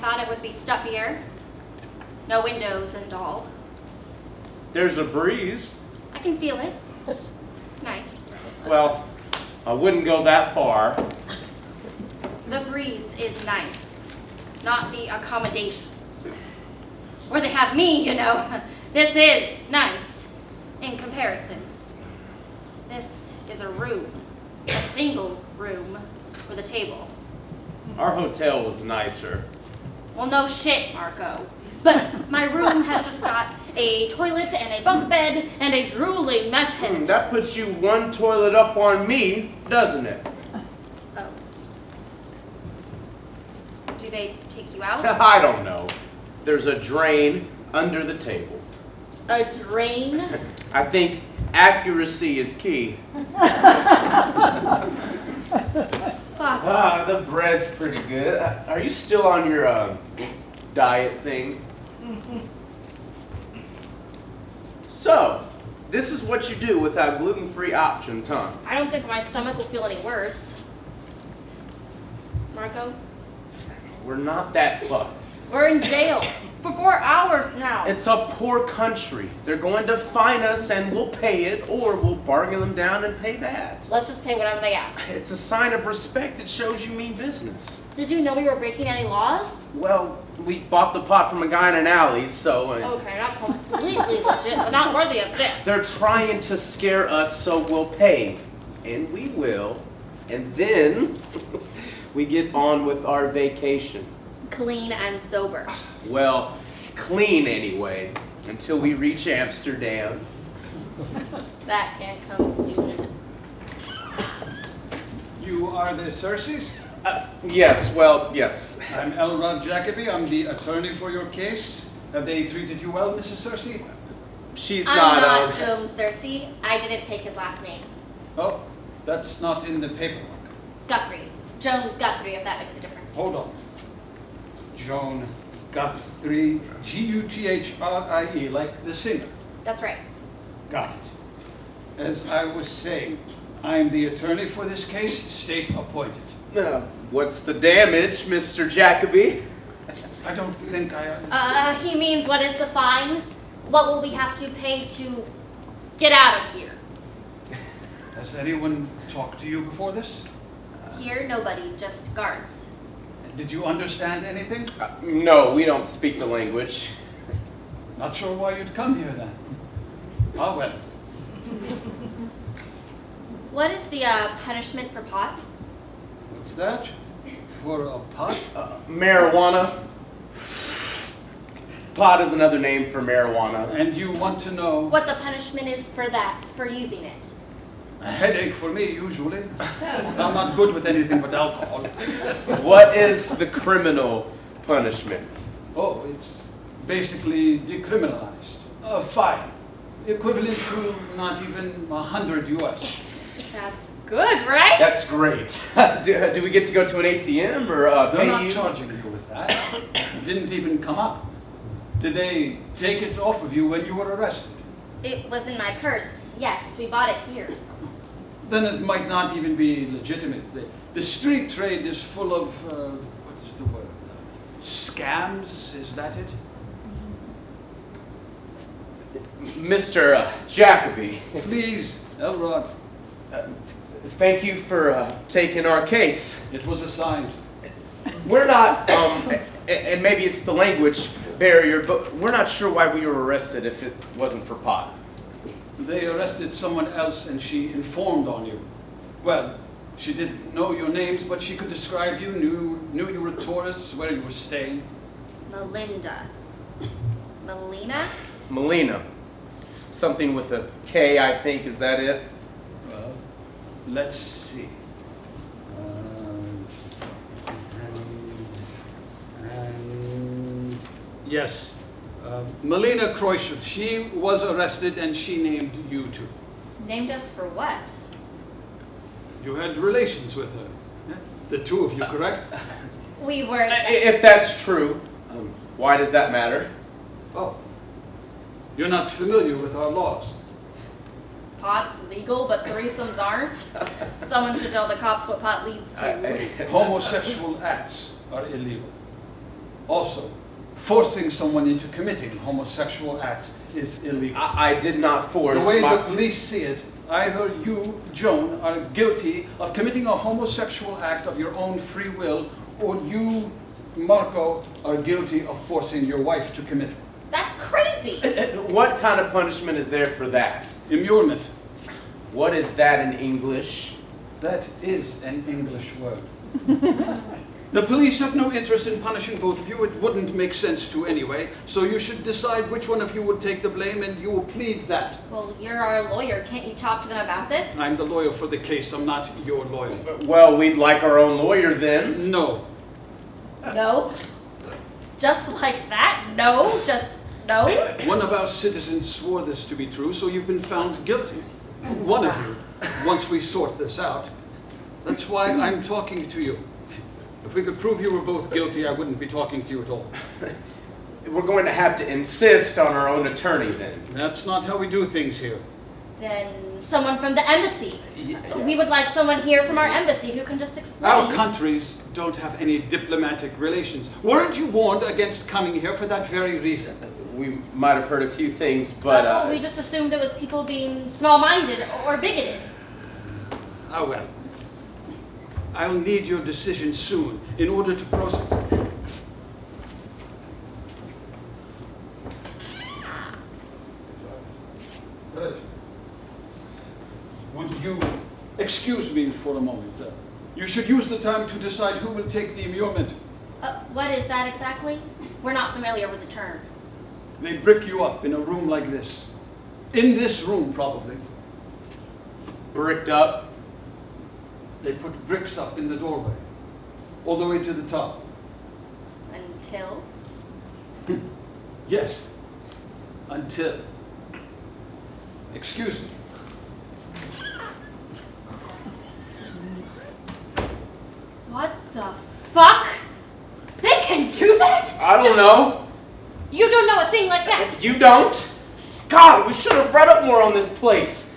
thought it would be stuffier. No windows and all. There's a breeze. I can feel it. It's nice. Well, I wouldn't go that far. The breeze is nice, not the accommodations. Where they have me, you know. This is nice in comparison. This is a room, a single room with a table. Our hotel was nicer. Well, no shit, Marco. But my room has just got a toilet and a bunk bed and a drooling meth head. That puts you one toilet up on me, doesn't it? Oh. Do they take you out? I don't know. There's a drain under the table. A drain? I think accuracy is key. Fuck. The bread's pretty good. Are you still on your diet thing? So, this is what you do without gluten-free options, huh? I don't think my stomach will feel any worse. Marco? We're not that fucked. We're in jail for 4 hours now. It's a poor country. They're going to fine us and we'll pay it, or we'll bargain them down and pay that. Let's just pay whatever they ask. It's a sign of respect. It shows you mean business. Did you know we were breaking any laws? Well, we bought the pot from a guy in an alley, so... Okay, not completely legit, but not worthy of this. They're trying to scare us, so we'll pay. And we will. And then we get on with our vacation. Clean and sober. Well, clean anyway, until we reach Amsterdam. That can't come soon. You are the Circes? Yes, well, yes. I'm Elrod Jacoby. I'm the attorney for your case. Have they treated you well, Mrs. Circe? She's I'm not, not Joan Cersei. I didn't take his last name. Oh, that's not in the paperwork. Guthrie. Joan Guthrie, if that makes a difference. Hold on. Joan Guthrie, Guthrie, like the singer. That's right. Got it. As I was saying, I'm the attorney for this case, state appointed. What's the damage, Mr. Jacoby? I don't think I... He means what is the fine? What will we have to pay to get out of here? Has anyone talked to you before this? Here, nobody, just guards. Did you understand anything? No, we don't speak the language. Not sure why you'd come here then. Ah, well. What is the punishment for pot? What's that? For a pot? Marijuana. Pot is another name for marijuana. And you want to know... What the punishment is for that, for using it? A headache for me, usually. I'm not good with anything but alcohol. What is the criminal punishment? Oh, it's basically decriminalized. A fine. Equivalent to not even 100 US. That's good, right? That's great. Do we get to go to an ATM or They're pay not you? charging you with that. It didn't even come up. Did they take it off of you when you were arrested? It was in my purse. Yes, we bought it here. Then it might not even be legitimate. The street trade is full of, what is the word? Scams, is that it? Mr. Jacoby. Please, Elrod. Thank you for taking our case. It was assigned. We're not, and maybe it's the language barrier, but we're not sure why we were arrested if it wasn't for pot. They arrested someone else and she informed on you. Well, she didn't know your names, but she could describe you, knew you were tourists, where you were staying. Melinda. Melina? Melina. Something with a K, I think. Is that it? Well, let's see. Yes, Melina Kreutzer. She was arrested and she named you too. Named us for what? You had relations with her. Yeah? The two of you, correct? We were... If that's true, why does that matter? Oh, you're not familiar with our laws. Pot's legal, but threesomes aren't? Someone should tell the cops what pot leads to. Homosexual acts are illegal. Also, forcing someone into committing homosexual acts is illegal. I did not force The way my... the police see it, either you, Joan, are guilty of committing a homosexual act of your own free will, or you, Marco, are guilty of forcing your wife to commit one. That's crazy. What kind of punishment is there for that? Immurement. What is that in English? That is an English word. The police have no interest in punishing both of you. It wouldn't make sense to anyway. So you should decide which one of you would take the blame, and you will plead that. Well, you're our lawyer. Can't you talk to them about this? I'm the lawyer for the case. I'm not your lawyer. Well, we'd like our own lawyer then. No. No. Just like that? No. Just no. One of our citizens swore this to be true, so you've been found guilty. One of you, once we sort this out. That's why I'm talking to you. If we could prove you were both guilty, I wouldn't be talking to you at all. We're going to have to insist on our own attorney then. That's not how we do things here. Then someone from the embassy. Yeah. We would like someone here from our embassy who can just explain. Our countries don't have any diplomatic relations. Weren't you warned against coming here for that very reason? We might have heard a few things, but... we just assumed it was people being small-minded or bigoted. Ah, well. I'll need your decision soon in order to process it. Would you excuse me for a moment? You should use the time to decide who will take the immurement. What is that exactly? We're not familiar with the term. They brick you up in a room like this. In this room, probably. Bricked up? They put bricks up in the doorway, all the way to the top. Until? Yes, until. Excuse me. What the fuck? They can do that? I don't know. You don't know a thing like that. You don't? God, we should have read up more on this place.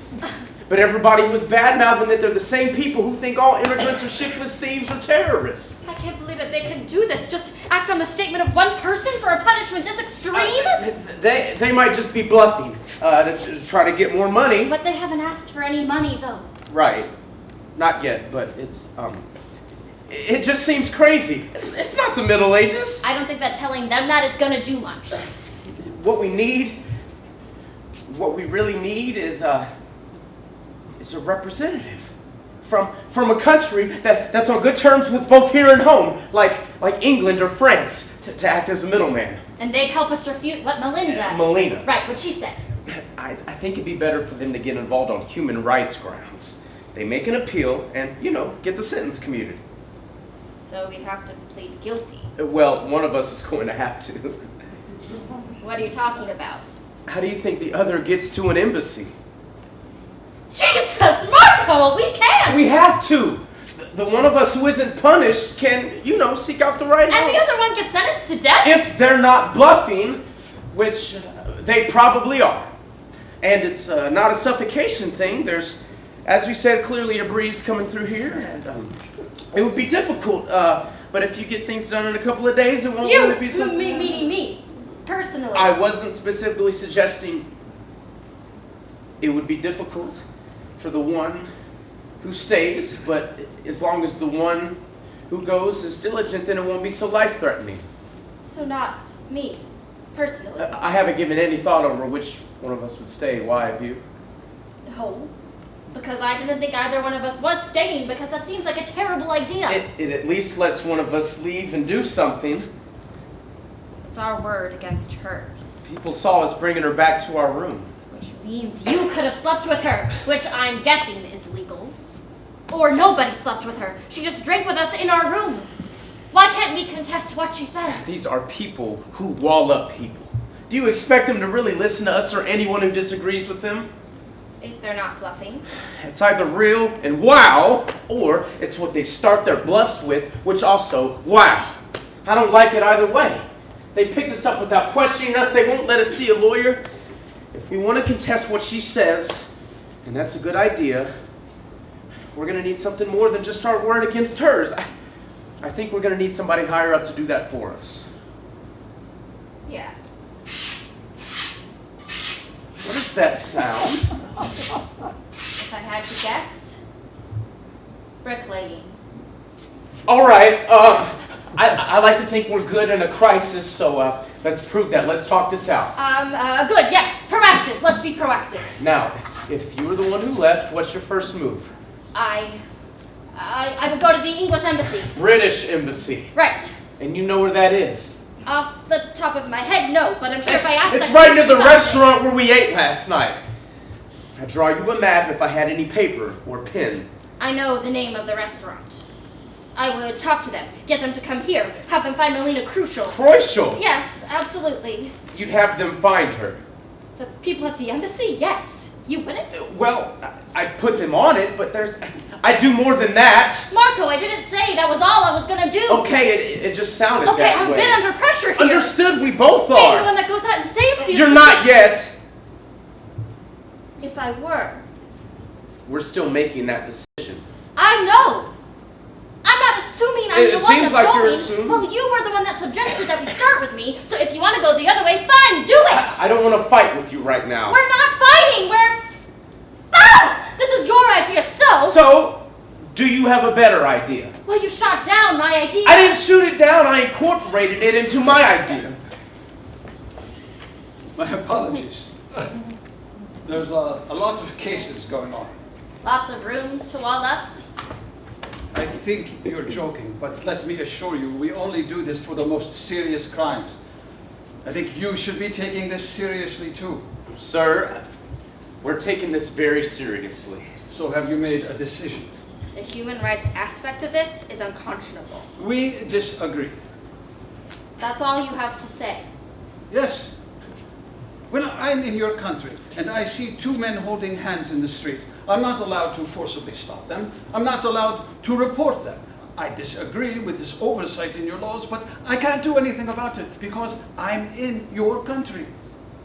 But everybody was bad-mouthing it. They're the same people who think all immigrants are shiftless thieves or terrorists. I can't believe that they can do this. Just act on the statement of one person for a punishment this extreme? They might just be bluffing to try to get more money. But they haven't asked for any money, though. Right. Not yet, but it's, it just seems crazy. It's not the Middle Ages. I don't think that telling them that is gonna do much. What we really need is a representative from a country that's on good terms with both here and home, like England or France, to act as a middleman. And they'd help us refute what Melinda... Melina. Right, what she said. I think it'd be better for them to get involved on human rights grounds. They make an appeal and, get the sentence commuted. So we'd have to plead guilty. Well, one of us is going to have to. What are you talking about? How do you think the other gets to an embassy? Jesus, Marco, we can't! We have to. The one of us who isn't punished can, seek out the right help. And the other one gets sentenced to death? If they're not bluffing, which they probably are. And it's not a suffocation thing. There's, as we said, clearly a breeze coming through here. And it would be difficult, but if you get things done in a couple of days, it won't really be something... Meaning me, personally. I wasn't specifically suggesting it would be difficult for the one who stays, but as long as the one who goes is diligent, then it won't be so life-threatening. So not me, personally. I haven't given any thought over which one of us would stay. Why have you? No, because I didn't think either one of us was staying, because that seems like a terrible idea. It at least lets one of us leave and do something. It's our word against hers. People saw us bringing her back to our room. Which means you could have slept with her, which I'm guessing is legal. Or nobody slept with her. She just drank with us in our room. Why can't we contest what she says? These are people who wall up people. Do you expect them to really listen to us or anyone who disagrees with them? If they're not bluffing. It's either real and wow, or it's what they start their bluffs with, which also, wow. I don't like it either way. They picked us up without questioning us. They won't let us see a lawyer. If we want to contest what she says, and that's a good idea, we're going to need something more than just our word against hers. I think we're going to need somebody higher up to do that for us. Yeah. What is that sound? If I had to guess, bricklaying. All right. I like to think we're good in a crisis, so let's prove that. Let's talk this out. Good. Yes, proactive. Let's be proactive. Now, if you were the one who left, what's your first move? I would go to the English embassy. British embassy. Right. And you know where that is? Off the top of my head, no, but I'm sure if I asked... It's right near the restaurant where we ate last night. I'd draw you a map if I had any paper or pen. I know the name of the restaurant. I would talk to them, get them to come here, have them find Melina Crucial. Crucial? Yes, absolutely. You'd have them find her. The people at the embassy? Yes. You wouldn't? Well, I'd put them on it, but I'd do more than that. Marco, I didn't say that was all I was gonna do. Okay, it just sounded that way. Okay, I'm a bit under pressure here. Understood, we both Being are. the one that goes out and saves you. You're not yet. If I were. We're still making that decision. I know. I'm not assuming I'm It the one seems that's like going. you're assuming. Well, you were the one that suggested that we start with me, so if you want to go the other way, fine, do it! I don't want to fight with you right now. We're not fighting, we're... Ah! This is your idea, so... So, do you have a better idea? Well, you shot down my idea. I didn't shoot it down, I incorporated it into my idea. My apologies. There's a lot of cases going on. Lots of rooms to wall up. I think you're joking, but let me assure you, we only do this for the most serious crimes. I think you should be taking this seriously too. Sir, we're taking this very seriously. So have you made a decision? The human rights aspect of this is unconscionable. We disagree. That's all you have to say. Yes. When I'm in your country and I see two men holding hands in the street, I'm not allowed to forcibly stop them. I'm not allowed to report them. I disagree with this oversight in your laws, but I can't do anything about it because I'm in your country.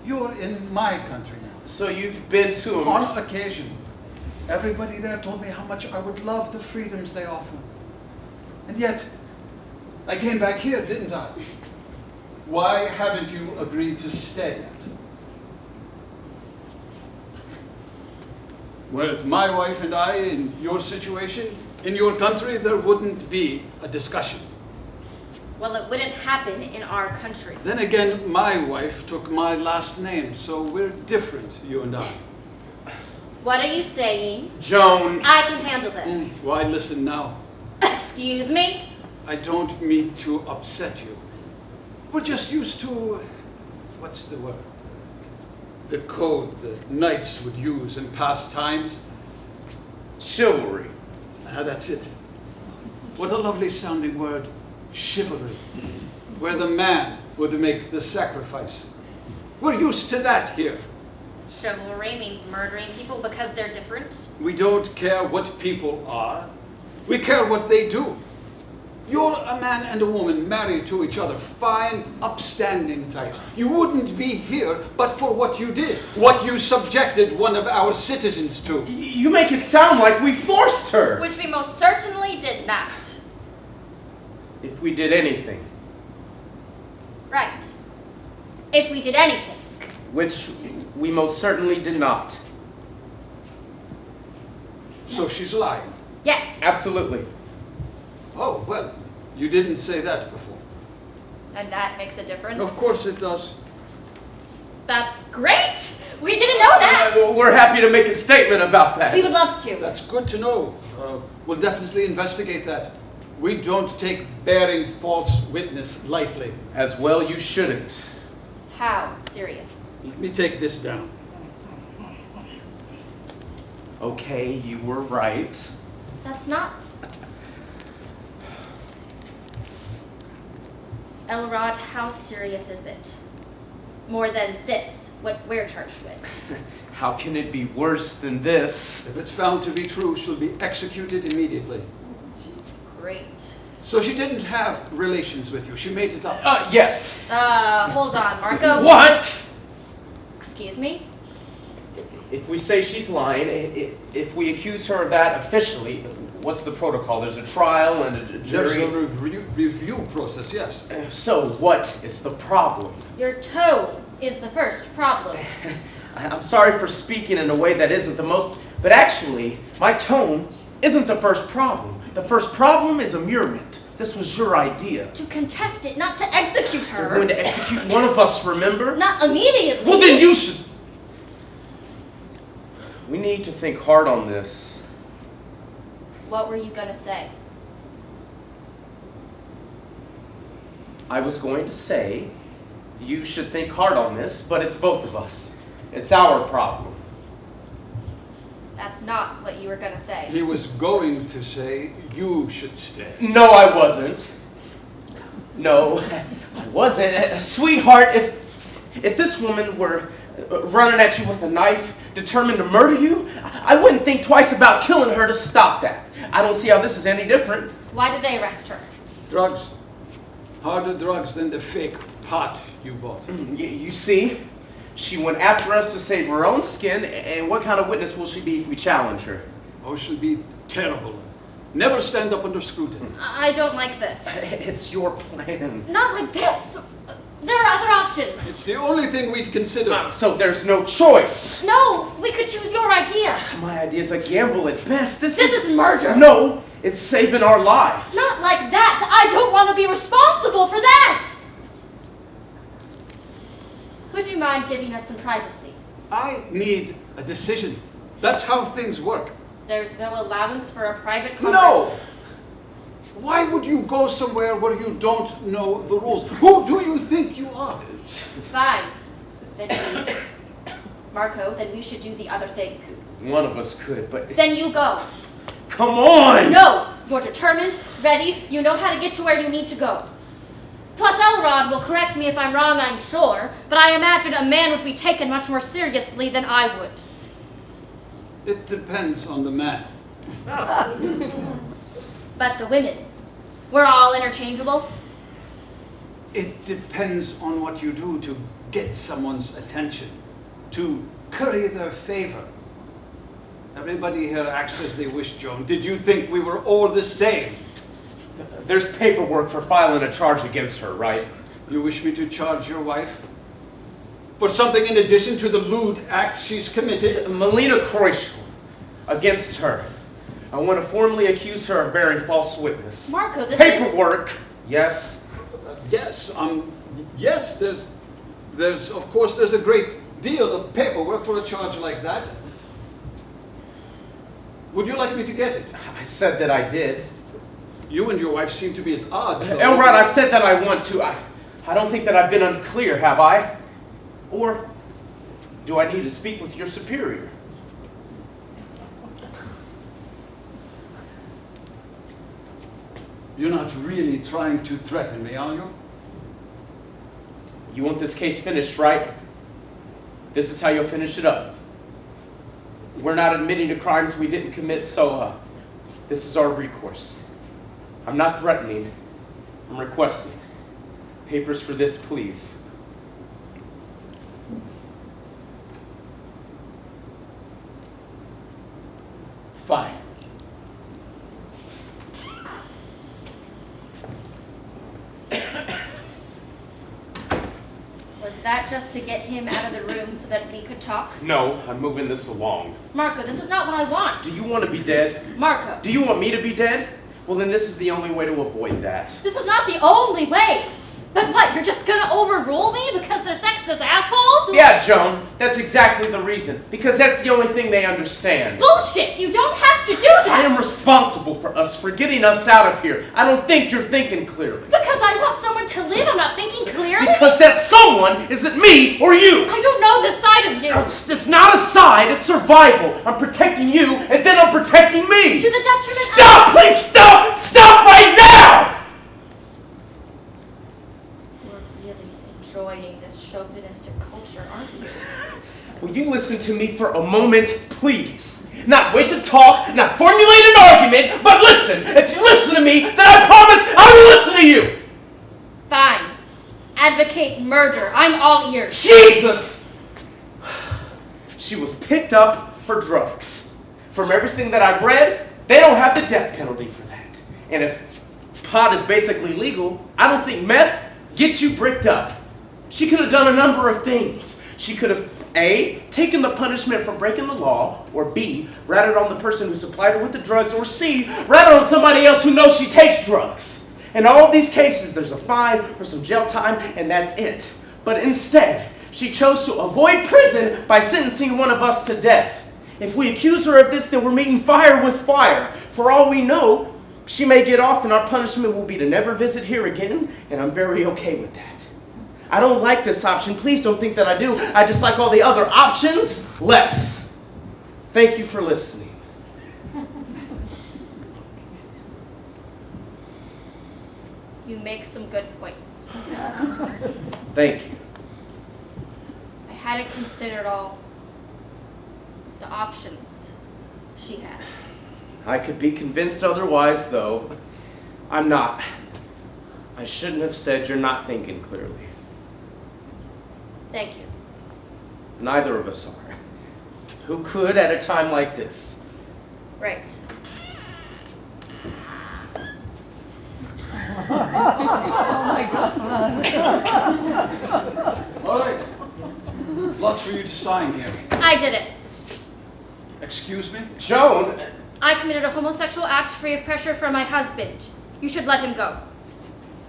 You're in my country now. So you've been to a... On occasion, everybody there told me how much I would love the freedoms they offer. And yet, I came back here, didn't I? Why haven't you agreed to stay yet? Were it my wife and I in your situation, in your country, there wouldn't be a discussion. Well, it wouldn't happen in our country. Then again, my wife took my last name, so we're different, you and I. What are you saying? Joan. I can handle this. Why listen now? Excuse me? I don't mean to upset you. We're just used to, what's the word? The code the knights would use in past times. Chivalry. That's it. What a lovely sounding word, chivalry. Where the man would make the sacrifice. We're used to that here. Chivalry means murdering people because they're different. We don't care what people are. We care what they do. You're a man and a woman married to each other, fine, upstanding types. You wouldn't be here but for what you did, what you subjected one of our citizens to. You make it sound like we forced her. Which we most certainly did not. If we did anything. Right. If we did anything. Which we most certainly did not. So she's lying. Yes. Absolutely. Oh, well, you didn't say that before. And that makes a difference. Of course it does. That's great. We didn't know that. We're happy to make a statement about that. We would love to. That's good to know. We'll definitely investigate that. We don't take bearing false witness lightly. As well you shouldn't. How serious? Let me take this down. Okay, you were right. That's not... Elrod, how serious is it? More than this, what we're charged with. How can it be worse than this? If it's found to be true, she'll be executed immediately. Great. So she didn't have relations with you. She made it up. Yes. Hold on, Marco. What? Excuse me? If we say she's lying, if we accuse her of that officially, What's the protocol? There's a trial and a There's jury. a review process, yes. So what is the problem? Your toe is the first problem. I'm sorry for speaking in a way that isn't the most, but actually, my tone isn't the first problem. The first problem is immurement. This was your idea. To contest it, not to execute her. They're going to execute one of us, remember? Not immediately. Well, then you should. We need to think hard on this. What were you gonna say? I was going to say, you should think hard on this, but it's both of us. It's our problem. That's not what you were gonna say. He was going to say, you should stay. No, I wasn't. No, I wasn't. Sweetheart, if this woman were running at you with a knife, determined to murder you, I wouldn't think twice about killing her to stop that. I don't see how this is any different. Why did they arrest her? Drugs. Harder drugs than the fake pot you bought. You see, she went after us to save her own skin, and what kind of witness will she be if we challenge her? Oh, she'll be terrible. Never stand up under scrutiny. I don't like this. It's your plan. Not like this. There are other options. It's the only thing we'd consider. So there's no choice. No, we could choose your idea. My idea's a gamble at best. This This is murder. No, it's saving our lives. Not like that. I don't want to be responsible for that. Would you mind giving us some privacy? I need a decision. That's how things work. There's no allowance for a private conversation. No! Why would you go somewhere where you don't know the rules? Who do you think you are? It's fine. Then Marco, then we should do the other thing. One of us could, but... Then you go. Come on! No! You're determined, ready, you know how to get to where you need to go. Plus, Elrond will correct me if I'm wrong, I'm sure, but I imagine a man would be taken much more seriously than I would. It depends on the man. But the women, we're all interchangeable. It depends on what you do to get someone's attention, to curry their favor. Everybody here acts as they wish, Joan. Did you think we were all the same? There's paperwork for filing a charge against her, right? You wish me to charge your wife? For something in addition to the lewd acts she's committed? Melina Kreuzschel, against her. I want to formally accuse her of bearing false witness. Marco, this Paperwork, yes. Yes, of course, there's a great deal of paperwork for a charge like that. Would you like me to get it? I said that I did. You and your wife seem to be at odds, though. Elrond, I said that I want to. I don't think that I've been unclear, have I? Or do I need to speak with your superior? You're not really trying to threaten me, are you? You want this case finished, right? This is how you'll finish it up. We're not admitting to crimes we didn't commit, so this is our recourse. I'm not threatening, I'm requesting. Papers for this, please. Fine. Was that just to get him out of the room so that we could talk? No, I'm moving this along. Marco, this is not what I want. Do you want to be dead? Marco. Do you want me to be dead? Well, then this is the only way to avoid that. This is not the only way. But what, you're just gonna overrule me because they're sexist assholes? Yeah, Joan, that's exactly the reason. Because that's the only thing they understand. Bullshit, you don't have to do I that. am responsible for us, for getting us out of here. I don't think you're thinking clearly. Because I want someone to live, I'm not thinking clearly. Because that someone isn't me or you. I don't know this side of you. It's not a side, it's survival. I'm protecting you, and then I'm protecting me. To the detriment of... Stop, please stop! Stop right now! Enjoying this chauvinistic culture, aren't you? Will you listen to me for a moment, please? Not wait to talk, not formulate an argument, but listen. If you listen to me, then I promise I will listen to you. Fine. Advocate murder. I'm all ears. Jesus! She was picked up for drugs. From everything that I've read, They don't have the death penalty for that. And if pot is basically legal, I don't think meth gets you bricked up. She could have done a number of things. She could have A, taken the punishment for breaking the law, or B, ratted on the person who supplied her with the drugs, or C, ratted on somebody else who knows she takes drugs. In all of these cases, there's a fine or some jail time, and that's it. But instead, she chose to avoid prison by sentencing one of us to death. If we accuse her of this, then we're meeting fire with fire. For all we know, she may get off and our punishment will be to never visit here again, and I'm very okay with that. I don't like this option. Please don't think that I do. I just like all the other options less. Thank you for listening. You make some good points. Thank you. I hadn't considered all the options she had. I could be convinced otherwise, though. I'm not. I shouldn't have said you're not thinking clearly. Thank you. Neither of us are. Who could at a time like this? Right. All right. Lots for you to sign here. I did it. Excuse me? Joan! I committed a homosexual act free of pressure from my husband. You should let him go.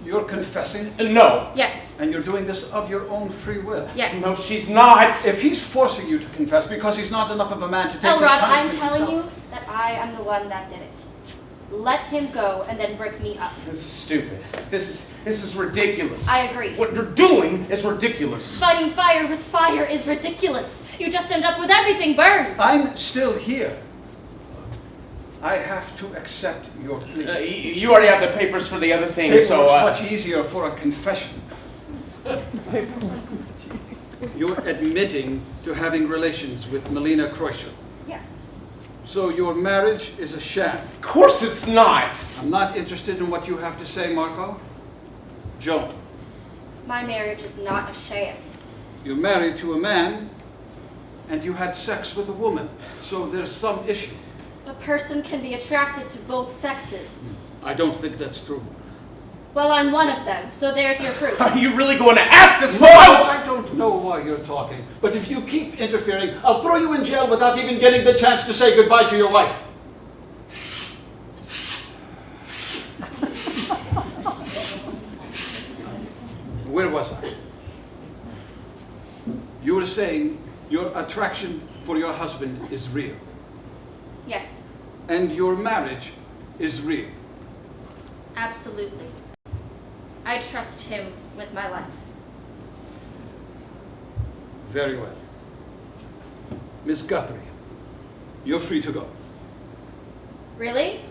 You're confessing? No. Yes. And you're doing this of your own free will? Yes. No, she's not. If he's forcing you to confess because he's not enough of a man to take this Elrod, I'm punishment telling himself. you that I am the one that did it. Let him go and then break me up. This is stupid. This is ridiculous. I agree. What you're doing is ridiculous. Fighting fire with fire is ridiculous. You just end up with everything burned. I'm still here. I have to accept your plea. You already have the papers for the other thing, Paperwork's so much easier for a confession. You're admitting to having relations with Melina Kreuscher. Yes. So your marriage is a sham. Of course it's not. I'm not interested in what you have to say, Marco. Joan, My marriage is not a sham. you're married to a man and you had sex with a woman. So there's some issue. A person can be attracted to both sexes. I don't think that's true. Well, I'm one of them, so there's your proof. Are you really going to ask this No, boy? I don't know why you're talking, but if you keep interfering, I'll throw you in jail without even getting the chance to say goodbye to your wife. Where was I? You were saying your attraction for your husband is real, Yes, and your marriage is real. absolutely. I trust him with my life. Very well. Miss Guthrie, you're free to go. Really?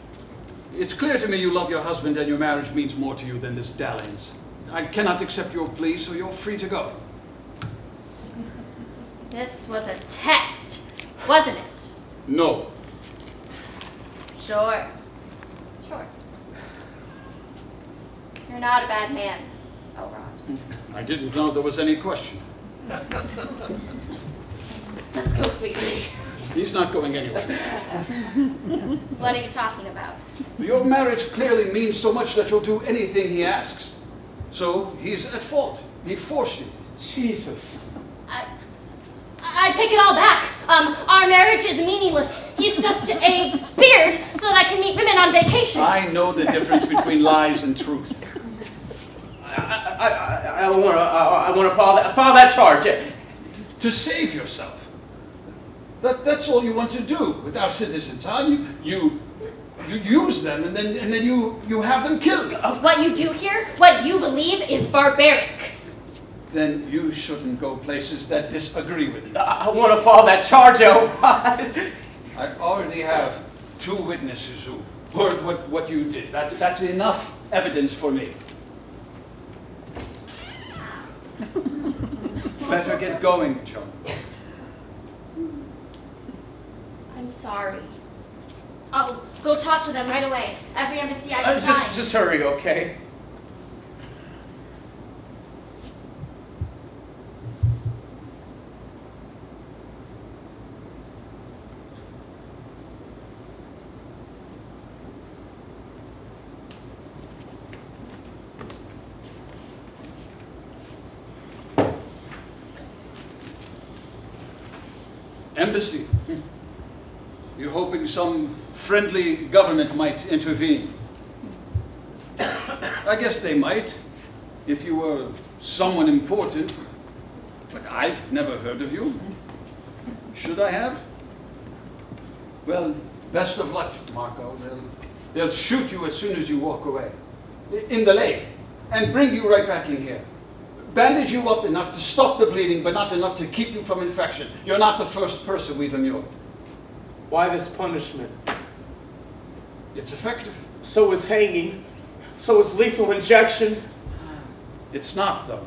It's clear to me you love your husband and your marriage means more to you than this dalliance. I cannot accept your plea, so you're free to go. This was a test, wasn't it? No. Sure. Sure. You're not a bad man, Elrod. I didn't know there was any question. Let's go, sweetie. He's not going anywhere. What are you talking about? Your marriage clearly means so much that you'll do anything he asks. So he's at fault. He forced you. Jesus. I take it all back. Our marriage is meaningless. He's just a beard so that I can meet women on vacation. I know the difference between lies and truth. I want to file that charge. To save yourself. That's all you want to do with our citizens, huh? You use them and then you have them killed. What you do here, what you believe, is barbaric. Then you shouldn't go places that disagree with you. I want to file that charge, Elrod. I already have 2 witnesses who heard what you did. That's enough evidence for me. Better get going, Joan. I'm sorry. I'll go talk to them right away. Every embassy I can find. Just hurry, okay? embassy. You're hoping some friendly government might intervene. I guess they might, if you were someone important. But I've never heard of you. Should I have? Well, best of luck, Marco. They'll shoot you as soon as you walk away. In the leg. And bring you right back in here. Bandage you up enough to stop the bleeding, but not enough to keep you from infection. You're not the first person we've immured. Why this punishment? It's effective. So is hanging. So is lethal injection. It's not, though.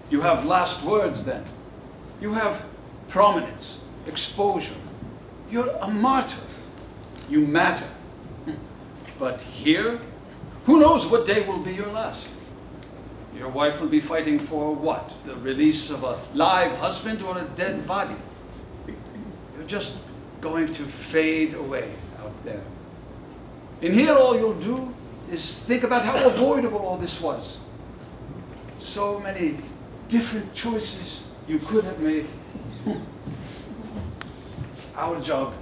You have last words then. You have prominence, exposure. You're a martyr. You matter. But here, who knows what day will be your last? Your wife will be fighting for what? The release of a live husband or a dead body? You're just going to fade away out there. In here, all you'll do is think about how avoidable all this was. So many different choices you could have made. Our job,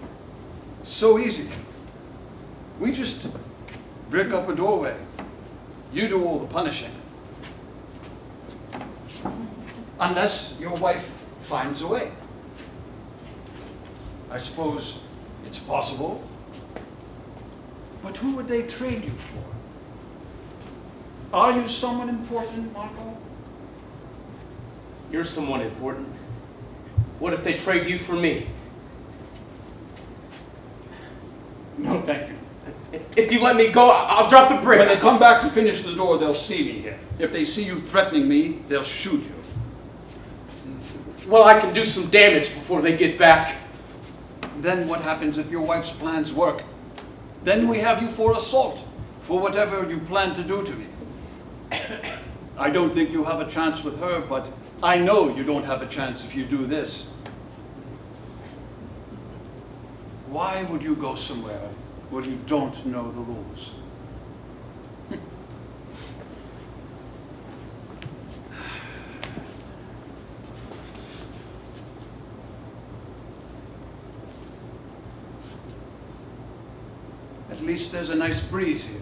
so easy. We just brick up a doorway. You do all the punishing. Unless your wife finds a way. I suppose it's possible. But who would they trade you for? Are you someone important, Marco? You're someone important. What if they trade you for me? No, thank you. If you let me go, I'll drop the brick. When they come back to finish the door, they'll see me here. If they see you threatening me, they'll shoot you. Well, I can do some damage before they get back. Then what happens if your wife's plans work? Then we have you for assault, for whatever you plan to do to me. I don't think you have a chance with her, but I know you don't have a chance if you do this. Why would you go somewhere where you don't know the rules? At least there's a nice breeze here.